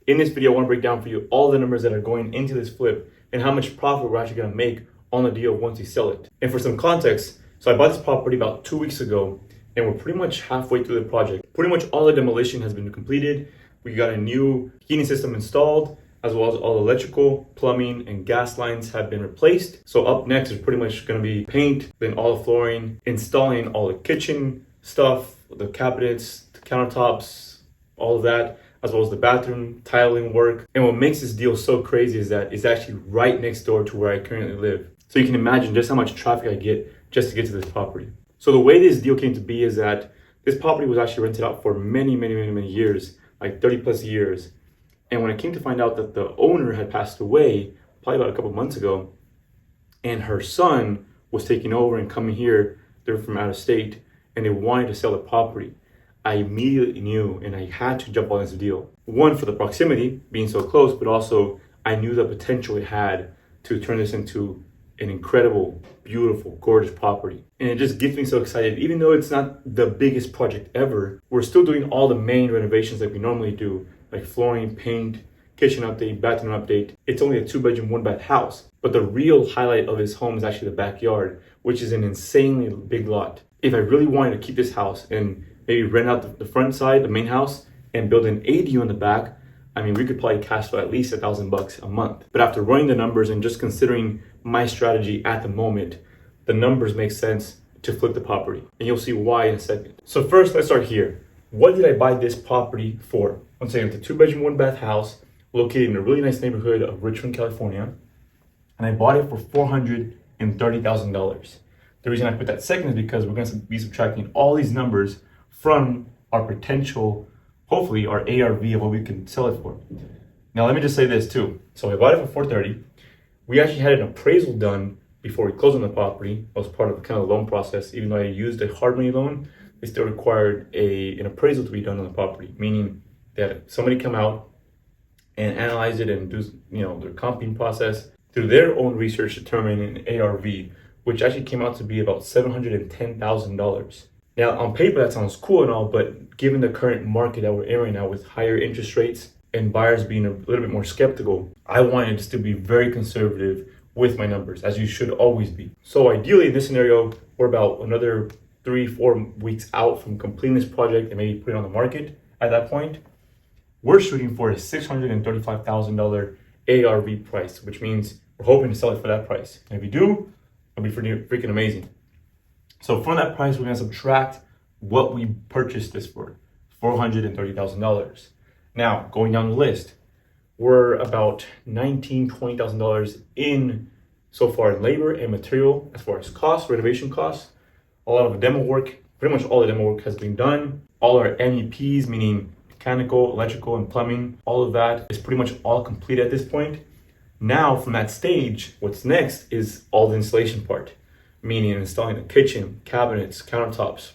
In this video, I want to break down for you all the numbers that are going into this flip and how much profit we're actually going to make on the deal once we sell it. And for some context, so I bought this property about 2 weeks ago and we're pretty much halfway through the project. Pretty much all the demolition has been completed. We got a new heating system installed, as well as all the electrical, plumbing, and gas lines have been replaced. So up next is pretty much going to be paint, then all the flooring, installing all the kitchen stuff, the cabinets, the countertops, all of that, as well as the bathroom, tiling work. And what makes this deal so crazy is that it's actually right next door to where I currently live. So you can imagine just how much traffic I get just to get to this property. So the way this deal came to be is that this property was actually rented out for many years, like 30 plus years. And when I came to find out that the owner had passed away, probably about a couple months ago, and her son was taking over and coming here, they're from out of state, and they wanted to sell the property, I immediately knew and I had to jump on this deal. One, for the proximity, being so close, but also I knew the potential it had to turn this into an incredible, beautiful, gorgeous property. And it just gets me so excited. Even though it's not the biggest project ever, we're still doing all the main renovations that we normally do, like flooring, paint, kitchen update, bathroom update. It's only a 2-bedroom, 1-bath house. But the real highlight of this home is actually the backyard, which is an insanely big lot. If I really wanted to keep this house and maybe rent out the front side, the main house, and build an ADU in the back, I mean, we could probably cash flow at least $1,000 a month. But after running the numbers and just considering my strategy at the moment, the numbers make sense to flip the property. And you'll see why in a second. So first, let's start here. What did I buy this property for? Once again, it's a 2-bedroom, 1-bath house located in a really nice neighborhood of Richmond, California. And I bought it for $430,000. The reason I put that second is because we're going to be subtracting all these numbers from our potential, hopefully our ARV of what we can sell it for. Now, let me just say this too. So I bought it for $430,000. We actually had an appraisal done before we closed on the property. It was part of kind of the loan process. Even though I used a hard money loan, they still required an appraisal to be done on the property, meaning that somebody come out and analyze it and do their comping process through their own research, determining an ARV, which actually came out to be about $710,000. Now, on paper, that sounds cool and all, but given the current market that we're in right now with higher interest rates and buyers being a little bit more skeptical, I wanted to still be very conservative with my numbers, as you should always be. So ideally, in this scenario, we're about another 3-4 weeks out from completing this project and maybe putting it on the market. At that point, we're shooting for a $635,000 ARV price, which means we're hoping to sell it for that price. And if we do, it'll be freaking amazing. So from that price, we're going to subtract what we purchased this for, $430,000. Now, going down the list, we're about $20,000 in so far in labor and material as far as costs, renovation costs. A lot of demo work, pretty much all the demo work has been done. All our MEPs, meaning mechanical, electrical, and plumbing, all of that is pretty much all complete at this point. Now, from that stage, what's next is all the installation part, meaning installing the kitchen, cabinets, countertops,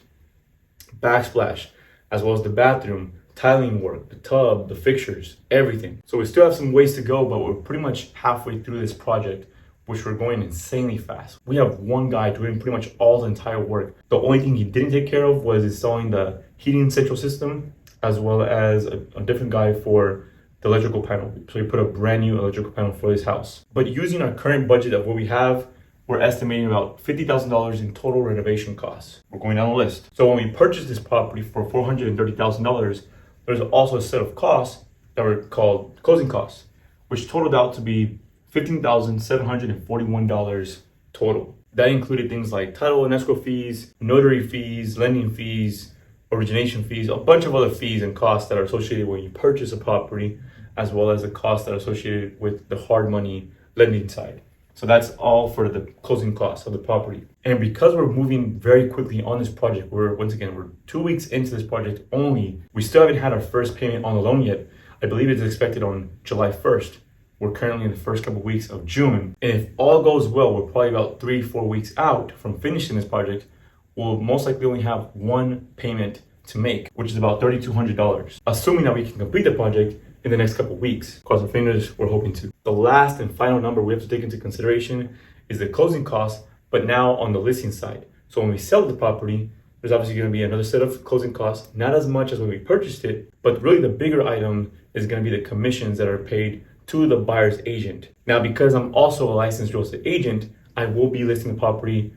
backsplash, as well as the bathroom, tiling work, the tub, the fixtures, everything. So we still have some ways to go, but we're pretty much halfway through this project, which we're going insanely fast. We have one guy doing pretty much all the entire work. The only thing he didn't take care of was installing the heating central system, as well as a different guy for the electrical panel. So we put a brand new electrical panel for his house. But using our current budget of what we have, we're estimating about $50,000 in total renovation costs. We're going down the list. So when we purchased this property for $430,000, there's also a set of costs that were called closing costs, which totaled out to be $15,741 total. That included things like title and escrow fees, notary fees, lending fees, origination fees, a bunch of other fees and costs that are associated when you purchase a property, as well as the costs that are associated with the hard money lending side. So that's all for the closing costs of the property. And because we're moving very quickly on this project, we're 2 weeks into this project only. We still haven't had our first payment on the loan yet. I believe it's expected on July 1st. We're currently in the first couple of weeks of June. And if all goes well, we're probably about 3-4 weeks out from finishing this project. We'll most likely only have one payment to make, which is about $3,200, assuming that we can complete the project in the next couple of weeks. Cross our fingers, we're hoping to. The last and final number we have to take into consideration is the closing costs, but now on the listing side. So when we sell the property, there's obviously going to be another set of closing costs, not as much as when we purchased it, but really the bigger item is going to be the commissions that are paid to the buyer's agent. Now, because I'm also a licensed real estate agent, I will be listing the property,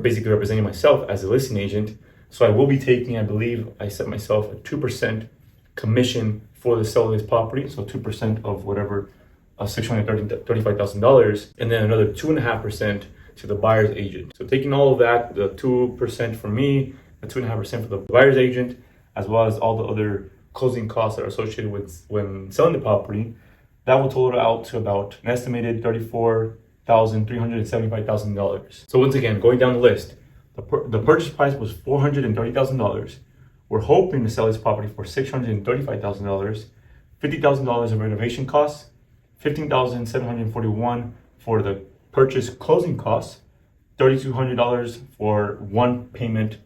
basically representing myself as a listing agent. So I will be taking, I believe I set myself a 2% commission for the sale of this property. So 2% of whatever, $635,000, and then another 2.5% to the buyer's agent. So taking all of that, the 2% for me, the 2.5% for the buyer's agent, as well as all the other closing costs that are associated with when selling the property, that will total out to about an estimated $34,375,000. So once again, going down the list, the purchase price was $430,000. We're hoping to sell this property for $635,000, $50,000 of renovation costs, $15,741 for the purchase closing costs, $3,200 for one payment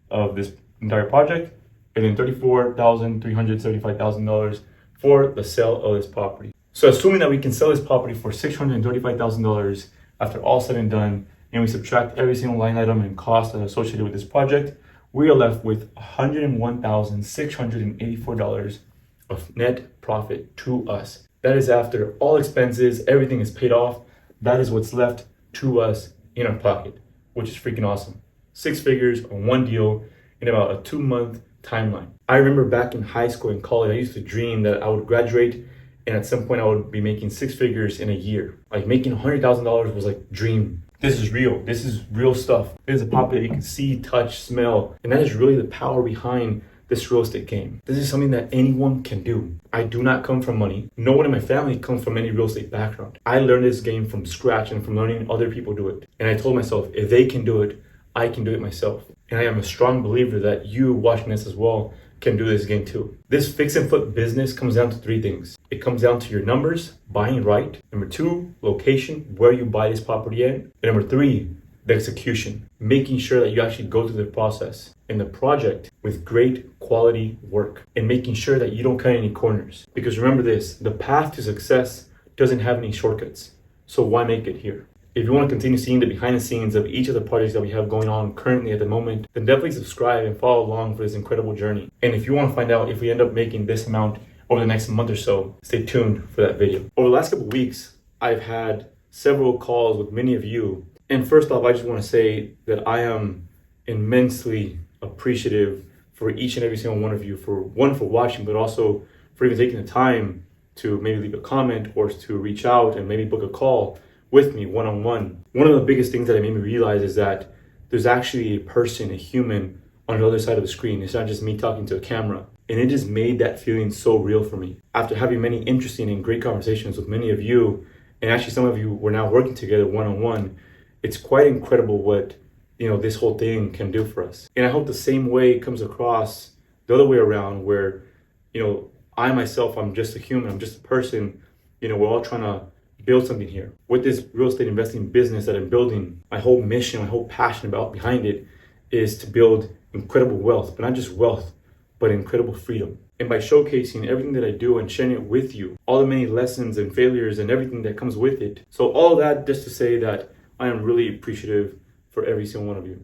of this entire project, and then $34,375,000 for the sale of this property. So assuming that we can sell this property for $635,000 after all said and done, and we subtract every single line item and cost that are associated with this project, we are left with $101,684 of net profit to us. That is after all expenses, everything is paid off. That is what's left to us in our pocket, which is freaking awesome. 6 figures on one deal in about a 2-month timeline. I remember back in high school and college, I used to dream that I would graduate and at some point I would be making 6 figures in a year. Like making $100,000 was like dream. This is real. This is real stuff. This is a property that you can see, touch, smell. And that is really the power behind this real estate game. This is something that anyone can do. I do not come from money. No one in my family comes from any real estate background. I learned this game from scratch and from learning other people do it. And I told myself, if they can do it, I can do it myself. And I am a strong believer that you watching this as well can do this game too. This fix and flip business comes down to 3 things. It comes down to your numbers, buying right. Number 2, location, where you buy this property in. And number 3, the execution, making sure that you actually go through the process and the project with great quality work and making sure that you don't cut any corners. Because remember this, the path to success doesn't have any shortcuts. So why make it here? If you want to continue seeing the behind the scenes of each of the projects that we have going on currently at the moment, then definitely subscribe and follow along for this incredible journey. And if you want to find out if we end up making this amount over the next month or so, stay tuned for that video. Over the last couple of weeks, I've had several calls with many of you. And first off, I just want to say that I am immensely appreciative for each and every single one of you for watching, but also for even taking the time to maybe leave a comment or to reach out and maybe book a call with me one-on-one. One of the biggest things that it made me realize is that there's actually a person, a human on the other side of the screen. It's not just me talking to a camera. And it just made that feeling so real for me. After having many interesting and great conversations with many of you, and actually some of you we're now working together one-on-one, it's quite incredible what this whole thing can do for us. And I hope the same way comes across the other way around where, I myself, I'm just a human, I'm just a person, we're all trying to build something here. With this real estate investing business that I'm building, my whole mission, my whole passion behind it is to build incredible wealth, but not just wealth, but incredible freedom. And by showcasing everything that I do and sharing it with you, all the many lessons and failures and everything that comes with it. So all that just to say that I am really appreciative for every single one of you.